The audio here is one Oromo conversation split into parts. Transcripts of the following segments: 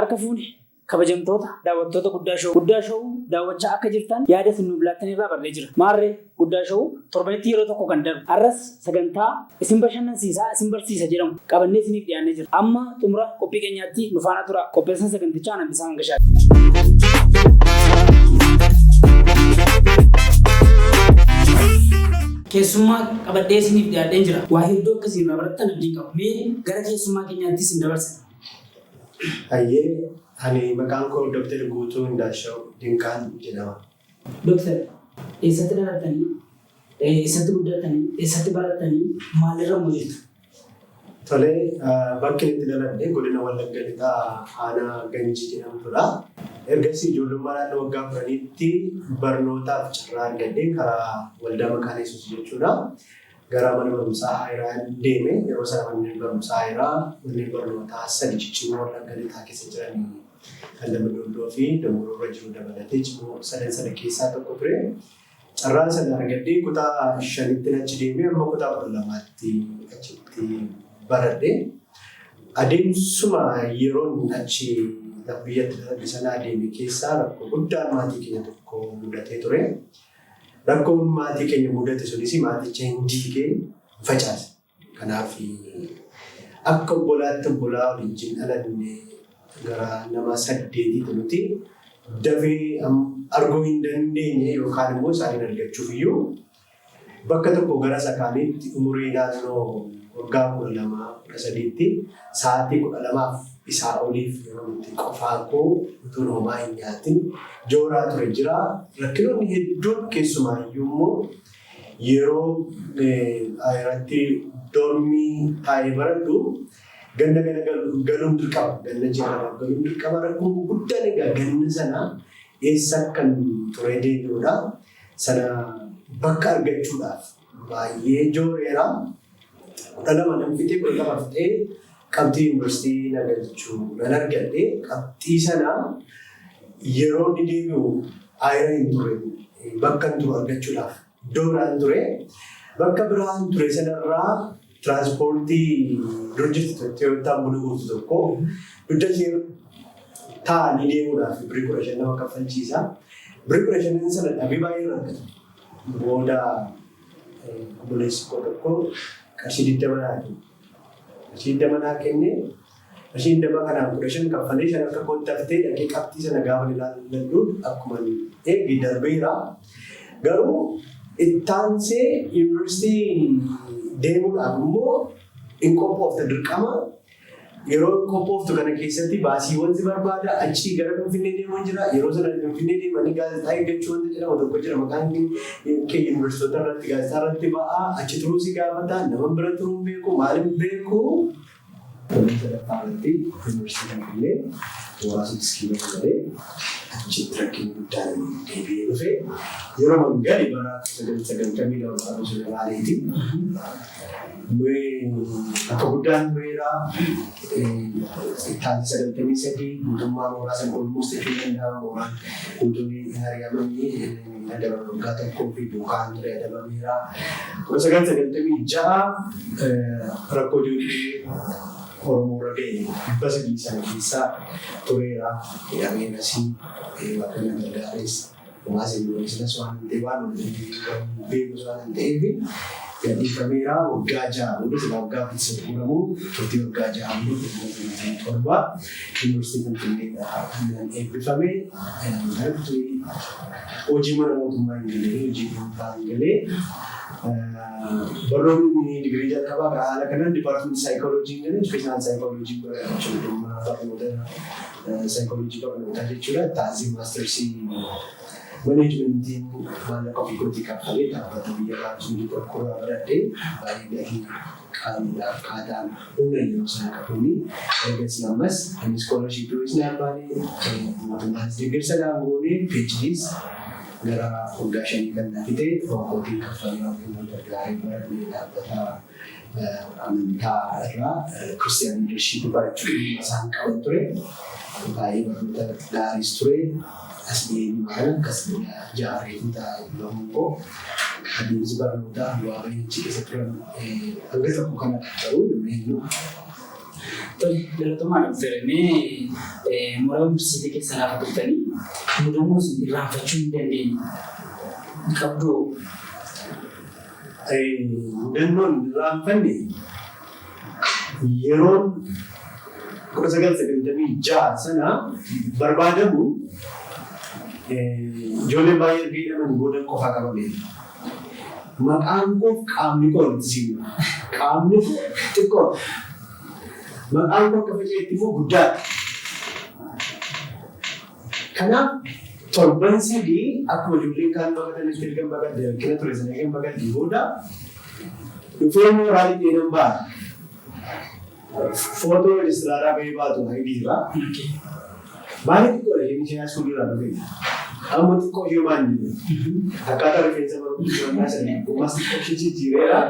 Harka fuune kabajamtoota daawwattoota guddaa showuu daawwachaa akka jirtan yaada isin nuuf laattan irraa barree jira. Maarree guddaa showuu torbanitti yeroo tokko kan darbu. Arras sagantaa isin bashannansiisaa isin barsiisa jedhamu qabannee isiniif dhiyaannee jira. Amma xumura qophii keenyaatti nu faana tura. Qopheessan sagantichaa Anambisaan Gashaati. Keessummaa qabadhee isiniif dhiyaadheen jira. Waa hedduu akkasii irraa barattan abdii qabu. Mee gara keessummaa keenyaatti isin dabarsa. Hayyee ani maqaan koo Dr. Guutuu Indaashaw Dinqaan jedhama. Doktor, eessatti dhalatanii, eessatti guddatanii, eessatti baratanii maalirra hojjetu? Tolee, bakki itti dhaladhe godina Wallagga Lixaa Aanaa Ganjii jedhamtudha. Ergasii ijoollummaadhaan waggaa 10tti barnootaaf carraa argadhee karaa waldaa maqaan Yesuus jechuudha. Gara mana barumsaa Haayiraa deeme yeroo sana manneen barumsaa Haayiraa manneen barnootaa 3 ciccimoo Wallagga Lixaa keessa jiran kan Dambidolloo fi Dambuurra jiru dabalatee ciccimoo sana keessaa tokko ture. Carraan sana argadhee kutaa 5tti achi deemee amma kutaa 12tti achitti baradhe. Adeemsuma yeroon achi biyyatti dhaladhe sana adeeme keessaa rakkoo guddaan maatii keenya tokko mudatee ture. Rakkoon maatii keenya mudate sunis maaticha hin diigee facaase. Kanaaf akka obbolaatti obbolaa waliin dhalanne gara nama 8 nuti dafee arguu hin dandeenye yookaan immoo isaaniin argachuuf iyyuu bakka tokko gara sakaaniitti umurii naannoo waggaa 12-13tti sa'aatii 12 isaa oliif yeroo itti qofaa koo utuun homaa hin nyaatin jooraa ture jira. Rakkinoonni hedduun keessumaayyuu immoo yeroo irratti dormii taa'ee baradhu ganna galuun dirqama. Ganna jiraama galuun dirqama rakkoon guddaan egaa ganna sana eessa kan ture deebi'uudha. Sana bakka argachuudhaaf baay'ee jooreera. 12 nan fixee 12 fixee qabxii yuunivarsiitii nagalchuu nan argadhe. Qabxii sana yeroo inni deebi'u Haayiraa hin ture. Bakka hin ture argachuudhaaf iddoo biraan ture. Bakka biraan ture sanarraa tiraanspoortii dur jirti Toyootaan buna guutuu tokko dugda ishee taa'anii deemuudhaaf birii 15 nama kaffalchiisa. Birii 15 sana dhabee baay'ee rakkata. Booda obboleessi koo tokko qarshii 20 naa kenna. Qarshii 20 naa kennee qarshii 20 kanaan 15 kaffalee 5 akka kootti haftee dhaqee qabxii sana gaafa ilaaluun akkuma eegi darbeera. Garuu ittaansee yuunivarsiitii deemuudhaaf immoo hin qophoofte dirqama. Yeroo qophooftu kana keessatti baasiiwwan si barbaada. Achii gara Finfinnee deemuun jira. Yeroo sana Finfinnee deemanii gaazexaa eeggachuu wanta jedhamu tokko jira. Maqaan kee yuunivarsiitota irratti gaazexaa irratti ba'aa. Achi turuu si gaafata. Nama bira turuu beeku maaliif beeku? Irratti yuunivarsiitii Finfinnee muraasa diskiilee malee achitti rakkinni guddaan deebi'ee dhufe. Yeroo mangali bara 992 baaleeti. Akka guddaan beeraa ittaansi 93 mootummaa muraasa olmoos jechuun danda'ama. Mooraan guutuun hin ari'amanii adaba waggaa tokkoo fi duukaan ture adabameera. 996 rakkoo ijoollee Oromoo irra ga'e 300 sana keessaa tureera. Hidhameen asii bakka nama gargaares muraasa yuunivarsiitiinas waan hin ta'e waan beekus waan hin ta'eef gadhiifameera. Waggaa 6 booda waggaa bilisa fuudhamu turtii waggaa 6 booda 2007 yuunivarsiitii Finfinneedhaan eebbifame. Hojii mana mootummaa hin galee hojii dhuunfaa hin galee. Barnoonni digirii jalqabaa haala kanaan dipaartimentii saayikooloojii hin galee ispeeshaal saayikooloojii barnoota saayikooloojii barnootaa jechuudha. Taasii maastersii maneejmentiin maallaqa ofii kootii kaffalee dhaabbata biyya raabsuu tokko baradhee baay'ee gatii qaaliidhaaf akkaataan humna yeroo sana qabuuni. Ergasii ammas inni iskoolarshiippii isaan baanee mootummaan deeggarsa dhaabboonee PhDs gara waggaa 5 kan fite kootii kaffalee waan gargaaree baradhee dhaabbata amantaa irraa Kiristiyaan liidarshiippii barachuun isaan qaban ture. Baay'ee barnoota gaariis ture. Asli mana kasih jari kita lompo habis barnoota waa baay'ee keessa turan hanga tokko kana ta'uu dandeenyu. Tole, galatoomaa dhufeeranii mooraa yuunivarsiitii keessa lafa turtanii mudannoo isin irraanfachuu hin dandeenye qabdu. Mudannoon irraanfanne yeroon 1996 sana barbaadamu ijoolleen baay'ee erga hidhamanii booda qofaa qabame. Maqaan koo qaamni koo walitti siima. Qaamni koo xiqqoo. Maqaan koo akka faca'etti immoo guddaadha. Kanaaf torban sadii akkuma ijoolleen kaan baqatanitti ergan baqatte rakkina ture sana ergan baqatte booda dhufee mooraalii dheedan ba'a. Footoo rejistraaraa bahee baatu haydiirra. Baay'ee xiqqoodha isheen ishee as fuulduraan dhufee. Amma xiqqoo ishee maal jedhu. Akkaataa rifeensa barbaadu sana ammas xiqqoo ishee jijjiireera.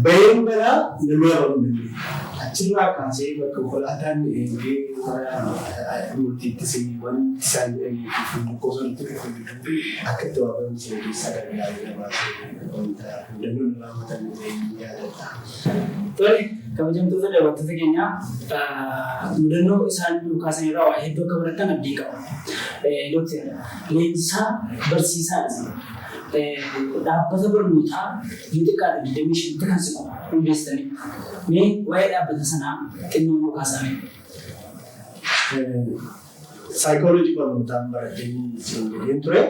Baheen balaa namni habamu danda'e. Achirraa kaasee bakka konkolaataan murtiitti seewwan isaan jedhanii gosoonni dhufu akka itti waabamu sana keessaa gargaaru namaa wanta mudannoon raawwatan yaadata. Tole, kabajamtoota daawwattoota keenyaa mudannoo isaan kaasan irraa waa hedduu akka barattan abdii qaba. Dooktar, leenjisaa barsiisaati. Dhaabbata barnootaa yoo xiqqaate 25 kan siqu hundeessanii. Mee waa'ee dhaabbata sanaa xinnoo nuu kaasame. Saayikooloojii barnootaan baratanii ture.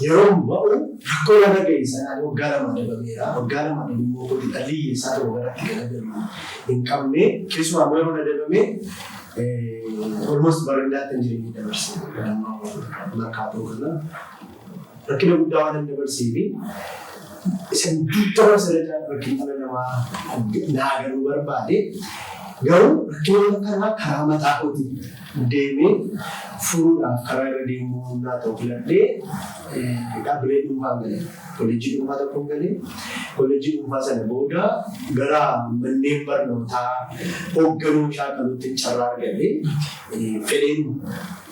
Yeroo ba'u rakkoo lafa ga'e sanaan waggaa lama adabameera. Waggaa lama adabamuu kun dhalli isaa tokko garatti garagaru hin qabne keessumaa immoo yeroo adabame almost bareedaatti hin jireenyi dabarse. Markaatoo kana rakkina guddaa waan hin dabarseefi isin duuttara sadarkaa rakkina namaa naagaluu barbaade garuu rakkina kanaa karaa mataa kooti deemee furuudhaaf karaa irra deemuu naa ta'u filadhee dhaabbilee dhuunfaa galee kolleejjii dhuunfaa tokkoon galee kolleejjii dhuunfaa sana booda gara manneen barnootaa hoogganuu shaakaluutti carraa argatee fedheen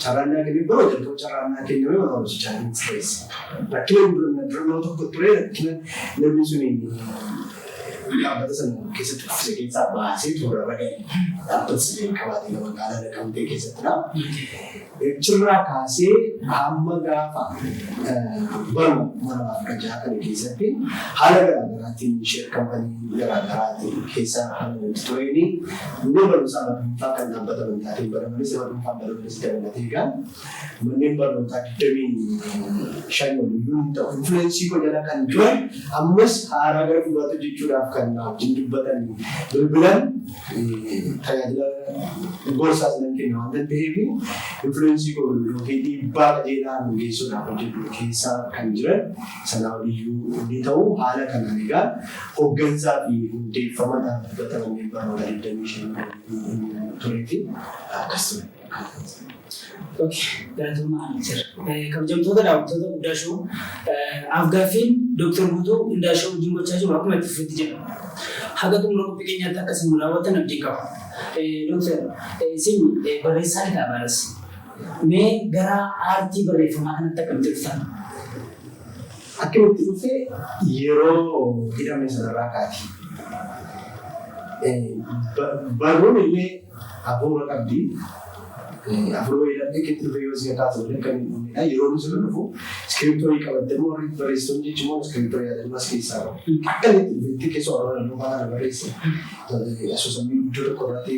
carraan naa kennee biroo jalqaba carraan naa kenname mana hojjechaa hin stress. Rakkina durannoo tokko ture rakkina namni suni dhaabbata sana keessatti kuffise keessaa baasee toora irra ga'e. Dhaabbata sana qabaatee magaalaa Naqamtee keessattidha. Achirraa kaasee hamma gaafa baruma mana Afrikaa kana keessatti haala garaagaraatiin sheer kaampanii garaagaraatiin keessa haala tureeni manneen barumsaa dhuunfaa kan dhaabbata barnootaatiin baramanis nama dhuunfaa baramanis dabalatee egaa manneen barnootaa 25 waliyyuu ta'u influensii koo jala kan turan ammas haaraa gara fuulduraatti jechuudhaaf kan wajjin dubbatan bilbilan tajaajila gorsaas nan kenna waan ta'eef influensii koo yookiin dhiibbaa qajeelaan geessuudhaaf hojjetu keessaa kan jiran sanaa waliyyuu ni ta'u haala kanaan egaa hooggansaa fi hundeeffama dhaabbata manneen barnoota 25 turee fi akkas ture. Galatoomaa jira. Kabajamtoota daawwattoota Guddaashoo Afgaaffiin Dooktar Guutuu Guddaashoo wajjin gochaa jiru akkuma itti fufetti jira. Haga xumura qophii keenyaatti akkasiin nu raawwatan abdii qaba. Dooktar, isin barreessaa kitaabaadhas. Mee gara aartii barreeffamaa kanatti akkamitti dhuftan? Akkamitti dhufee yeroo hidhame sanarraa kaati. Barruun illee hafuura qabdi. Afur hidhamee keetti dhufee yoo si kaatu kan inni yeroo inni sun dhufu iskiriptoorii qabattee immoo warri barreessitoonni jechuun immoo iskiriptoorii yaadannoo as keessaa qabu. Akka inni dhufeetti keessa waraana nu faana barreesse. Asoosamii iddoo tokko irratti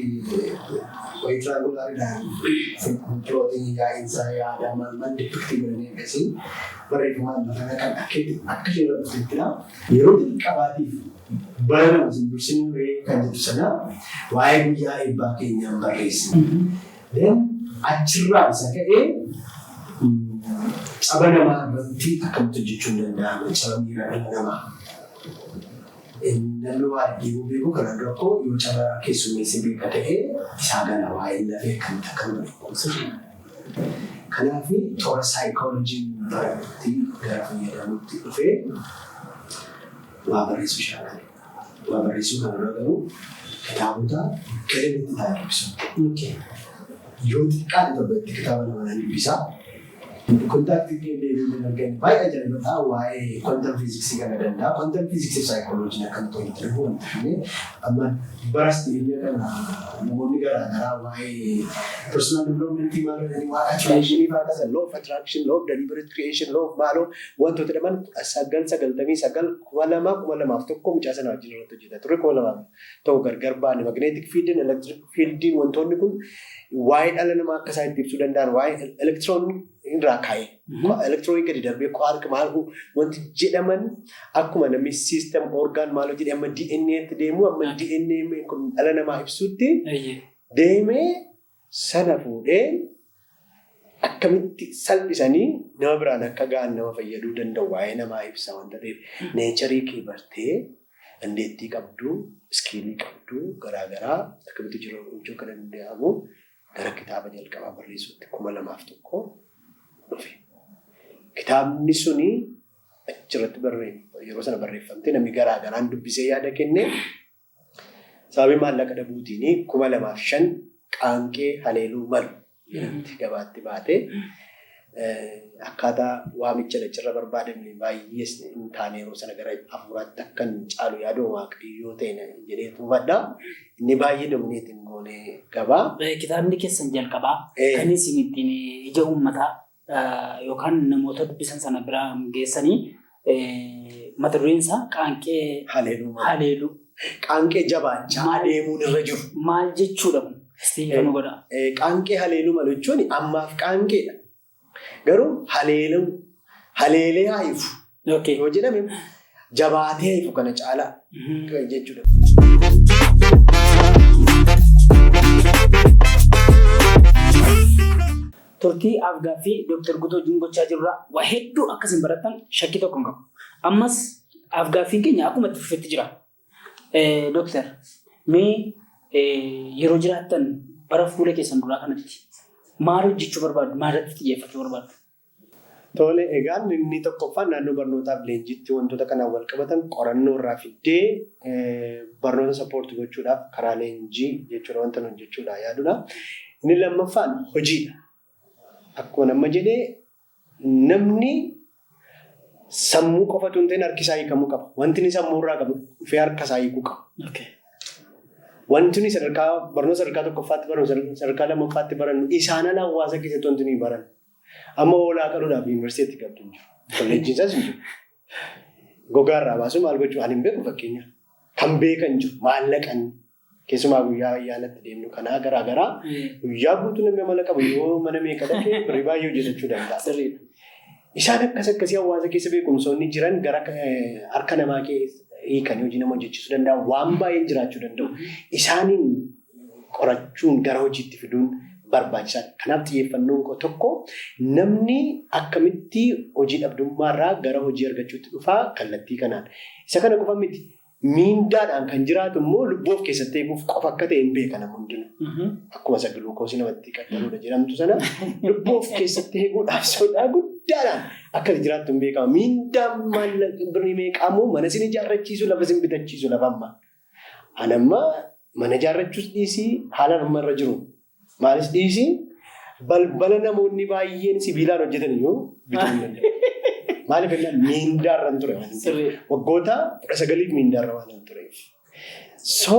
wayii tiraangulaariidhaan filootiin yaa'insaa yaada maal dipiktii godhanii akkasii barreeffamaan lafa kan akka ishee irra dhufeettidha. Yeroo jalqabaatiif bara nama sin dursinuu kan jedhu sana waa'ee guyyaa eebbaa keenyaan barreesse. Achirraa isa ka'ee caba namaa irratti akkamitti hojjechuun danda'ama. Caba miira dhala namaa. Namni waa deemuu beeku kan rakkoo yoo caba keessummeessee beeka ta'ee isaa gana waa'ee lafee akkamitti akka beekumsa. Kanaaf toora saayikooloojiin baratatti gara fayyadamuutti dhufee waa barreessuu shaakale. Waa barreessuu kanarra garuu kitaabota galmeetti taa'ee ibsu. Yoo xiqqaate tokkotti kitaaba nama nan dubbisaa Kontaaktii deebiin arganii baay'ee ajaa'ibataa waa'ee quantum physics kana danda'a. Quantum physics psychology akkam ta'e darbu wanta ta'e amma baras dhiyeenya kana namoonni garaagaraa waa'ee personal development maal waa attraction fa'aa kasan law of attraction, law of deliberate creation, law of maaloo wantoota dhaman 999 2001 mucaa sana wajjin irratti hojjeta ture 2000 ta'u gargar baane magnetic field and electric field wantoonni kun waa'ee dhala namaa akka isaan itti ibsuu danda'an waa'ee electron irraa kaa'e electronic gadi darbee quark maal wanti jedhaman akkuma namni system organ maaloo jedhee amma DNA tti deemu amma DNA kun dhala namaa ibsuutti deemee sana fuudhee akkamitti salphisanii nama biraan akka ga'an nama fayyaduu danda'u waa'ee namaa ibsa wanta ta'eef nature kee bartee dandeettii qabdu iskiilii qabdu garaagaraa akkamitti jiru hojjechuu kan danda'amu gara kitaaba jalqabaa barreessuutti 2001 dhufe. Kitaabni suni achirratti yeroo sana barreeffamte namni garaagaraan dubbisee yaada kenne sababii maallaqa dhabuutiin 2005 qaanqee haleeluu malu jedhamti gabaatti baate akkaataa waamicha dachirra barbaadamne baay'ee hin taane yeroo sana gara afuraatti akkan caalu yaadoo waaqayyoo ta'e jedhee hubadha. Inni baay'ee domineetiin goone gabaa. Kitaabni keessan jalqabaa kan isin ittiin ija uummataa yookaan namoota dubbisan sana biraa geessanii mata dureen isaa qaanqee haleeluu. Qaanqee jabaachaa adeemuun irra jiru. Maal jechuudha kun? Istiifan godha. Qaanqee haleeluu malu jechuun ammaaf qaanqeedha. Garuu haleelee haifu. Yoo jedhame jabaatee haifu kana caalaa jechuudha. Turtii Afgaaffii Dr. Guutuu Jingochaa jirurraa waa hedduu akkasiin baratan shakkii tokko hin qabu. Ammas Afgaaffiin keenya akkuma itti fufetti jira. Dooktar, mee yeroo jiraattan bara fuula keessan duraa kanatti maal hojjechuu barbaadu? Maalirratti xiyyeeffachuu barbaadu? Tole, egaan inni tokkoffaan naannoo barnootaaf leenjiitti wantoota kanaan wal qabatan qorannoo irraa fiddee barnoota sappoortii gochuudhaaf karaa leenjii jechuudha wanta nuti jechuudha yaadudha. Inni lammaffaan hojiidha. Akkuma nama jedhee namni sammuu qofatu hin ta'in harki isaa hiikamuu qaba. Wanti inni sammuu irraa qabu dhufee harka isaa hiikuu qaba. Wanti inni barnoota sadarkaa tokkoffaatti barannu sadarkaa lammaffaatti barannu isaanan hawaasa keessatti wanti nuyi barannu. Amma hoolaa qaluudhaaf yuunivarsiitii qabdu hin jiru. Kolleejjiin isaas hin jiru. Gogaa irraa baasuu maal gochuu ani hin beeku fakkeenya. Kan beekan jiru maallaqan keessumaa guyyaa ayyaanatti deemnu kanaa garaagaraa guyyaa guutuu namni amala qabu yoo mana meeqa dhaqee birrii baay'ee hojjetachuu danda'a. Isaan akkasii hawaasa keessa beekumsoonni jiran gara harka namaa hiikanii hojii nama hojjechiisuu danda'an waan baay'een jiraachuu danda'u. Isaaniin qorachuun gara hojiitti fiduun barbaachisaadha. Kanaaf xiyyeeffannoon tokko namni akkamitti hojii dhabdummaarraa gara hojii argachuutti dhufaa kallattii kanaan. Isa kana qofa miti. Miindaadhaan kan jiraatu immoo lubboof keessatti eeguuf qofa akka ta'e hin beekan hundinuu. Akkuma isa guluukoosii namatti qaqqabuudha jedhamtu sana lubboof keessatti eeguudhaaf sodaa guddaadhaan akka jiraattu hin beekama. Miindaan maallaqa birrii meeqaamoo mana isin ijaarrachiisu lafa isin bitachiisu lafa amma. Anamma mana ijaarrachuus dhiisii haala namarra jiru. Maalis dhiisii balbala namoonni baay'een sibiilaan hojjetan iyyuu bituu hin danda'u. Maaliif jennaan miindaarraan ture waggoota 19 miindaarra waan tureef. So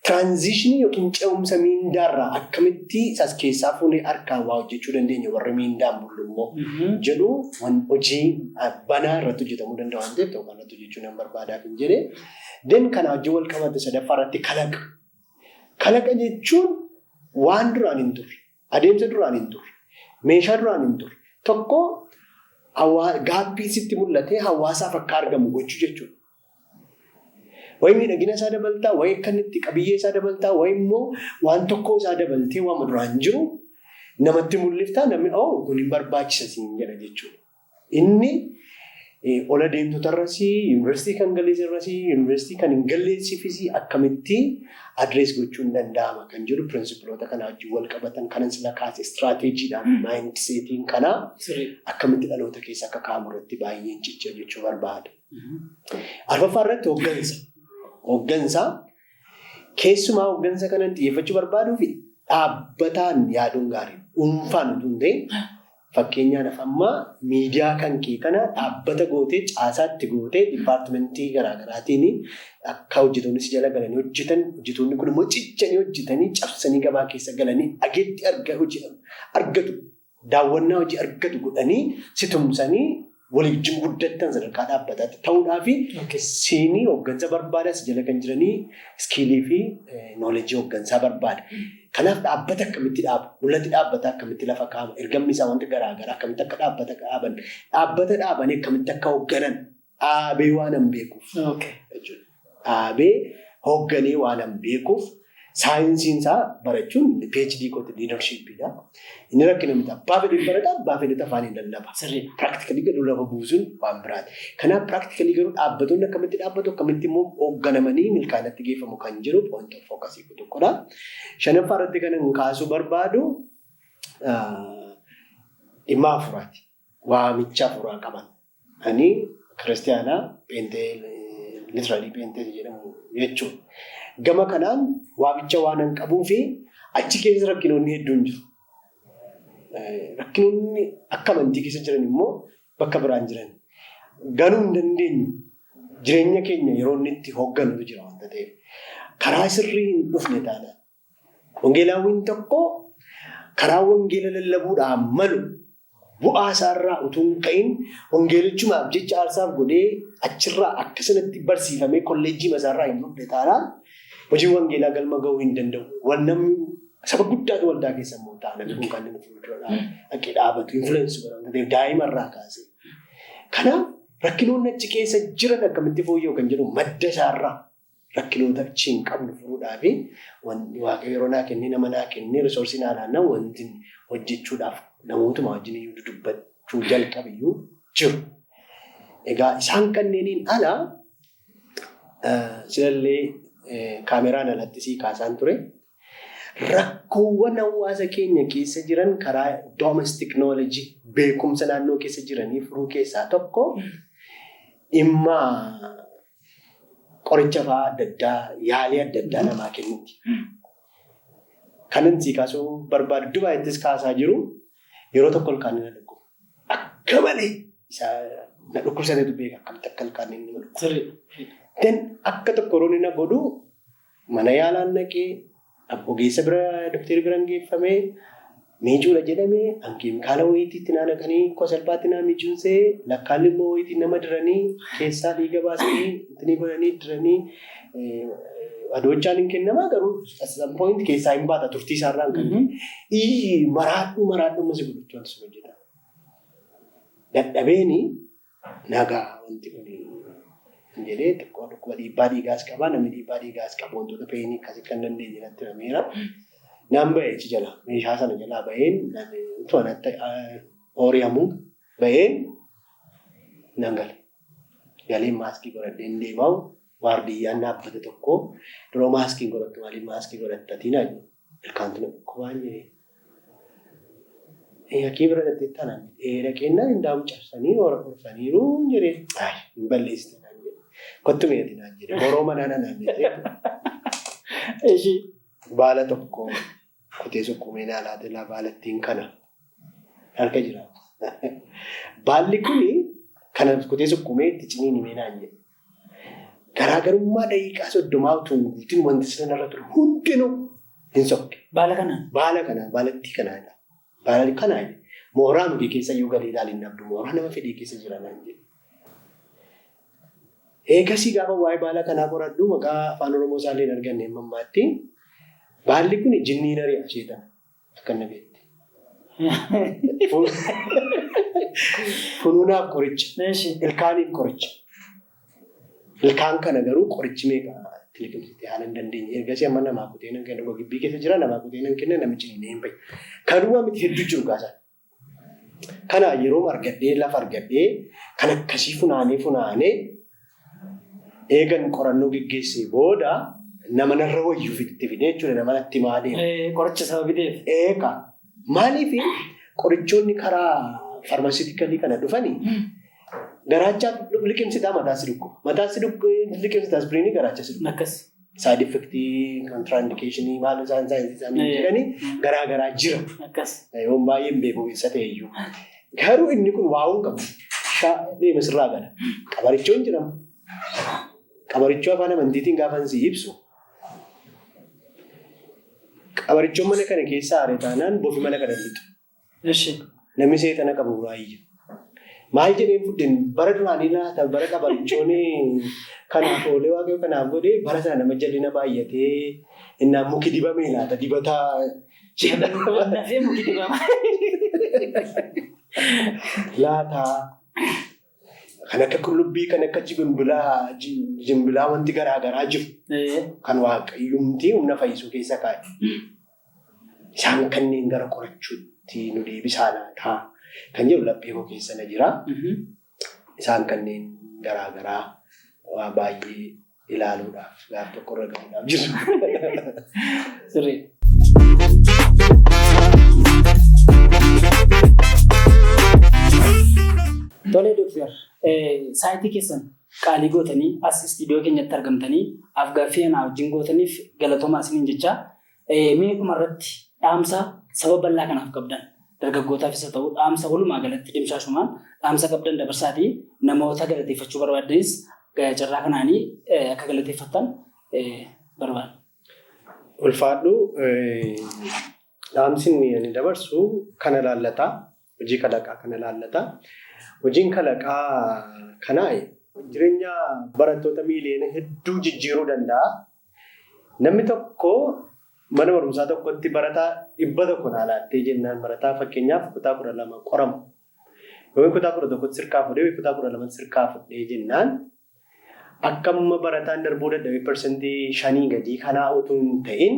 tiraanzishinii yookiin ce'umsa miindaarraa akkamitti isas keessaa fuunee harkaan waa hojjechuu dandeenya warra miindaan bulu immoo jedhu hojii banaa irratti hojjetamuu danda'a waan ta'eef tokko irratti hojjechuu nan barbaadaa kan jedhee. Den kana wajjin wal qabate sadaffaa irratti kalaqa. Kalaqa jechuun waan duraan hin turre, adeemsa duraan hin turre, meeshaa duraan hin turre tokko gaabbii sitti mul'atee hawaasaaf akka argamu gochuu jechuudha. Wayii miidhagina isaa dabaltaa, wayii akkanitti qabiyyee isaa dabaltaa, wayii immoo waan tokko isaa dabaltee waan duraan jiru namatti mul'iftaa namni kun hin barbaachisa siin jedha jechuudha. Inni ol adeemtota irratti, yuunivarsiitii kan galleessi irratti, yuunivarsiitii kan hin galleessiifis akkamitti adrees gochuun danda'ama kan jedhu pirinsiploota kanaa wajjin wal qabatan kanan sila kaase istiraateejiidhaan maayindiseetiin kanaa akkamitti dhaloota keessa akka kaa'amu irratti baay'een cicha jechuu barbaada. Arfaffaa irratti hooggansa keessumaa hooggansa kanan xiyyeeffachuu barbaaduu fi dhaabbataan yaaduun gaarii dhuunfaan utuu hin ta'in fakkeenyaaf amma miidiyaa kan kee kana dhaabbata gootee caasaatti gootee dipaartimentii garaagaraatiin akka hojjetoonni si jala galanii hojjetan hojjetoonni kun immoo cichanii hojjetanii cabsanii gabaa keessa galanii ageetti argatu daawwannaa hojii argatu godhanii si tumsanii waliin guddatan sadarkaa dhaabbataatti ta'uudhaafi siinii hooggansa barbaada si jala kan jiranii iskiilii fi nooleejii hooggansaa barbaada. Kanaaf dhaabbata akkamitti dhaabu? Mul'atti dhaabbata akkamitti lafa kaa'ama? Ergamni isaa wanti garaagaraa akkamitti akka dhaabbata dhaaban? Dhaabbata dhaabanii akkamitti akka hoogganan? Dhaabee waan hin beekuuf. Dhaabee hoogganee waan hin beekuuf saayinsiin isaa barachuun PhD kooti liidarshiippiidha. Inni rakkina miti abbaa fedhe barata abbaa fedhe afaan hin lallaba. Piraaktikalii garuu lafa buusuun waan biraati. Kanaaf piraaktikalii garuu dhaabbattoonni akkamitti dhaabbatu akkamitti immoo hoogganamanii milkaanatti geeffamu kan jiru point of focus tokkodha. Shanaffaa irratti kan kaasuu barbaadu dhimma afuraati. Waamicha afuraa qaban. Ani kiristiyaanaa peentee litiraalii peentee jedhamu jechuudha. Gama kanaan waamicha waan hin qabuu fi achi keessa rakkinoonni hedduun jiru. Rakkinoonni akka amantii keessa jiran immoo bakka biraan jiran. Ganuu hin dandeenyu jireenya keenya yeroo inni itti hoogganutu jira waanta ta'eef. Karaa sirrii hin dhufne taana. Wangeelaawwan tokko karaa wangeela lallabuudhaan malu bu'aa isaarraa utuu hin ka'in wangeelichumaaf jecha aarsaaf godhee achirraa akkasumatti barsiifamee kolleejjii masaarraa hin dhufne taanaan hojii wangeelaa galma gahuu hin danda'u. Namni saba guddaatu waldaa keessa immoo ta'a. Namni kun kan inni fuuldura dhaqee dhaabatu influensii godhama. Daa'imarraa kaasee. Kanaaf rakkinoonni achi keessa jiran akkamitti fooyya'u kan jedhu madda isaarraa rakkinoota achi hin qabnu furuudhaa fi waaqayyo yeroo naa kennee nama naa kennee risoorsii naa laannaa wanti hojjechuudhaaf namootuma wajjin iyyuu dubbachuu jalqabiyyuu jiru. Egaa isaan kanneeniin ala silallee kaameraan alatti sii kaasaan ture. Rakkoowwan hawaasa keenya keessa jiran karaa domestic knowledge beekumsa naannoo keessa jiranii furuu keessaa tokko dhimma qoricha fa'aa adda addaa yaalii adda addaa namaa kennuuti. Kanan sii kaasuu barbaadu dubaayittis kaasaa jiru yeroo tokko ilkaan na dhukkuba. Akka malee na dhukkubsateetu beeka akkamitti akka ilkaan inni na dhukkuba. Akka tokko rooni na godhu mana yaalaan naqee ogeessa bira dokteerri biraan geeffamee miicuudha jedhamee keemikaala wayiitiitti naa naqanii kosalphaatti naa miicuunsee lakkaalli immoo wayiitii nama diranii keessaa dhiiga baasanii ittiin godhanii diranii adoochaan hin kennamaa garuu point keessaa hin baata turtii isaarraan kan maraadhuu masi godhachuu wanti sun hojjeta. Dadhabeeni nagaa wanti kun jedhee xiqqoo dhukkuba dhiibbaa dhiigaas qabaa namni dhiibbaa dhiigaas qabu wantoota peenii akkasii kan dandeenye natti himameera. Naan ba'eechi jala meeshaa sana jalaa ba'een to'annatti ooriyamu ba'een nan gale. Galeen maaskii godhadheen deemaa waardiyyaan dhaabbata tokko yeroo maaskii godhattu maaliif maaskii godhattatiin ajju ilkaantu na dhukkubaan jedhee. Akkii bira dhattee tanaan dhaqeennaan hin daawwu cabsanii hoora qorfaniiru jedhee hin balleessite. Kottu meetii naan jedhe boroo manaa naan jedhee baala tokko kutee sukkuumee naa laate laa baalattiin kana harka jira. Baalli kuni kana kutee sukkuumee itti ciniin himee naan jedhe. Garaagarummaa daqiiqaa 30 utuu guutiin wanti sanarra ture hundinuu hin sokke. Baala kanaan? Baala kanaan baalattii kanaadha. Baala kanaan mooraa nuti keessa iyyuu galee ilaalin dhabdu mooraa nama fedhii keessa jira naan jedhe. Eegasii gaafa waa'ee baala kanaa qoradhu maqaa afaan Oromoo isaallee hin arganne mammaatti. Baalli kun jinniin ari'a isheetan akka inni beekte. Funuunaaf qoricha. Ilkaaniif qoricha. Ilkaan kana garuu qorichi meeqa liqimsite haala hin dandeenye. Ergasii amma namaa kutee nan kenna gibbii keessa jira namaa kutee nan kenna namichi ni hin fayyadu. Kanuma miti hedduu jiru gaasaan. Kana yeroo argadhee lafa argadhee kan akkasii funaanee eegan qorannoo geggeessee booda nama narra wayyuu fitti fidee jechuudha nama natti maadeema. Qoricha sababideef. Eeka maaliif qorichoonni karaa faarmaasiitikalii kana dhufanii garaacha liqimsitaa mataasi dhukkuba. Mataasi liqimsitaa ispiriinii garaacha si dhukkuba. side effect contraindication maal isaan jedhanii garaagaraa jira. Yoon baay'een beeku keessa ta'e iyyuu. Garuu inni kun waa hin qabu. Deema sirraa gala. Qabarichoon jedhama. Qabarichoo afaan amantiitiin gaafa si ibsu. Qabarichoon mana kana keessaa aaree taanaan bofi mana kana lixu. Namni seexana qabu baay'ee. Maal jedhee fuddeen bara duraanii laata bara qabarichoon kanaaf oolee waaqayyo kanaaf godhee bara sana nama jalina baay'atee innaan muki dibamee laata dibataa Nafee muki dibama. Laata kan akka qullubbii kan akka jimbilaa wanti garaagaraa jiru kan waaqayyumtii humna fayyisuu keessa kaa'e. Isaan kanneen gara qorachuutti nu deebisaa laata kan jedhu laphee koo keessa na jira. Isaan kanneen garaagaraa waa baay'ee ilaaluudhaaf gaaf tokko irra gahuudhaaf jiru. Sirrii. Tole Dooktar, saayitii keessan qaalii gootanii as istiidiyoo keenyatti argamtanii af-gaaffii anaa wajjin gootaniif galatoomaa isiniin jecha mee dhumarratti dhaamsa saba bal'aa kanaaf qabdan dargaggootaafis haa ta'u dhaamsa walumaa galatti dimshaashumaan dhaamsa qabdan dabarsaatii namoota galateeffachuu barbaaddanis carraa kanaanii akka galateeffattan barbaada. Ulfaadhu dhaamsinni ani dabarsu kana laallataa hojii kalaqaa kana laallataa. Hojiin kalaqaa kanaa jireenya barattoota miiliyoona hedduu jijjiiruu danda'a. Namni tokko mana barumsaa tokkotti barataa 100 naalaattee jennaan barataa fakkeenyaaf kutaa 12 qoramu. Yoo kutaa 11 sirkaa fudhee kutaa 12 sirkaa fudhee jennaan akka amma barataan darbuu dadhabee parsantii 5 gadii kanaa utuu hin ta'in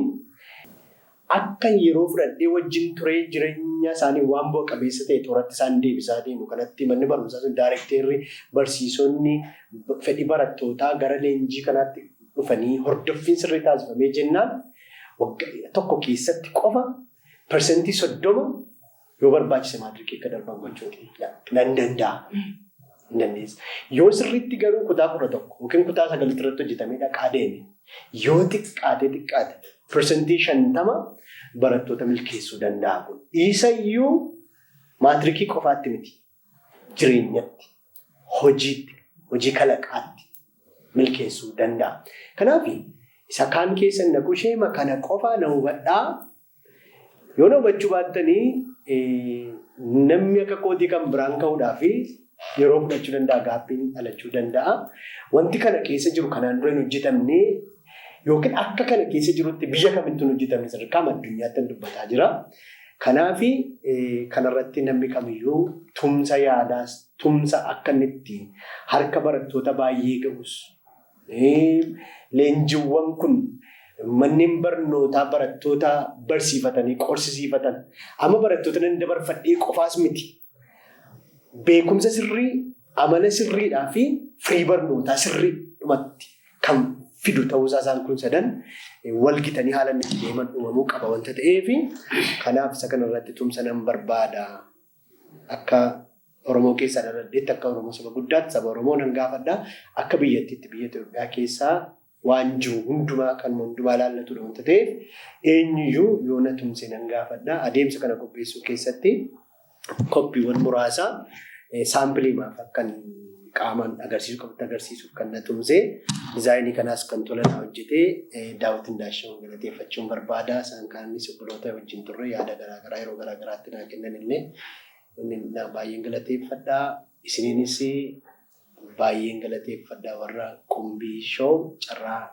akka yeroo fudhadhee wajjin turee jireenya isaanii waan bu'a qabeessa ta'e xooratti isaan deebisaa deemu kanatti manni barumsaa sun daayirekteerri barsiisonni fedhii barattootaa gara leenjii kanaatti dhufanii hordoffiin sirrii taasifamee jennaan waggaa tokko keessatti qofa parsantii 30 yoo barbaachise maatirikii akka darban gochuun nan danda'a. Yoo sirriitti garuu kutaa 11 yookiin kutaa 9 irratti hojjetamee dhaqaa deeme yoo xiqqaate parsantii 50 barattoota milkeessuu danda'a kun. Isayyuu maatirikii qofaatti miti. Jireenyatti, hojiitti, hojii kalaqaatti milkeessuu danda'a. Kanaaf isa kaan keessan naquu sheema kana qofaa na hubadhaa. Yoo na hubachuu baattanii namni akka kootii kan biraan ka'uudhaaf yeroo fudhachuu danda'a gaaffiin dhalachuu danda'a. Wanti kana keessa jiru kanaan dura hin hojjetamne yookiin akka kana keessa jirutti biyya kamittuu hin hojjetamne sadarkaa addunyaatti dubbataa jira. Kanaaf kanarratti namni kamiyyuu tumsa yaadaas tumsa akka inni ittiin harka barattoota baay'ee ga'us. Leenjiiwwan kun manneen barnootaa barattoota barsiifatanii qorsisiifatan amma barattoota nan dabarfadhee qofaas miti. Beekumsa sirrii, amala sirriidhaa fi firii barnootaa sirrii dhumatti kan fidu ta'uusaa isaan kun sadan walgitanii haala itti deeman uumamuu qaba wanta ta'eef kanaaf isa kanarratti tumsa nan barbaada. Akka Oromoo keessaa dhaladheetti akka Oromoo saba guddaatti saba Oromoo nan gaafadha. Akka biyyattiitti biyya Itoophiyaa keessaa waan jiru hundumaa kan hundumaa laallatudha wanta ta'eef eenyuyyuu yoo na tumse nan gaafadha. Adeemsa kana qopheessuu keessatti koppiiwwan muraasaa saampilii maaf akkan qaamaan agarsiisuuf kan na tumsee dizaayinii kanaas kan tolan hojjetee daawwatiin daashaawwan galateeffachuun barbaada. Isaan kaanis obboloota wajjin turre yaada garaagaraa yeroo garaagaraatti naa kennan illee baay'een galateeffadhaa. Isiniinis baay'een galateeffadhaa warra qumbii shoo carraa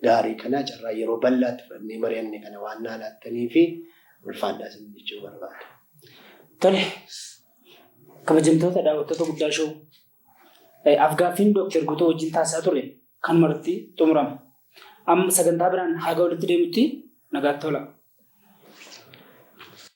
gaarii kanaa carraa yeroo bal'aatti fudhannee mari'anne kana waan naa laattanii fi ulfaadhaa isin jechuu barbaada. Tole kabajamtoota daawwattoota guddaa shoo af-gaaffiin Dooktar Guutuu wajjin taasisaa ture kan marti xumurama. Amma sagantaa biraan haga walitti deemutti nagaatti tola.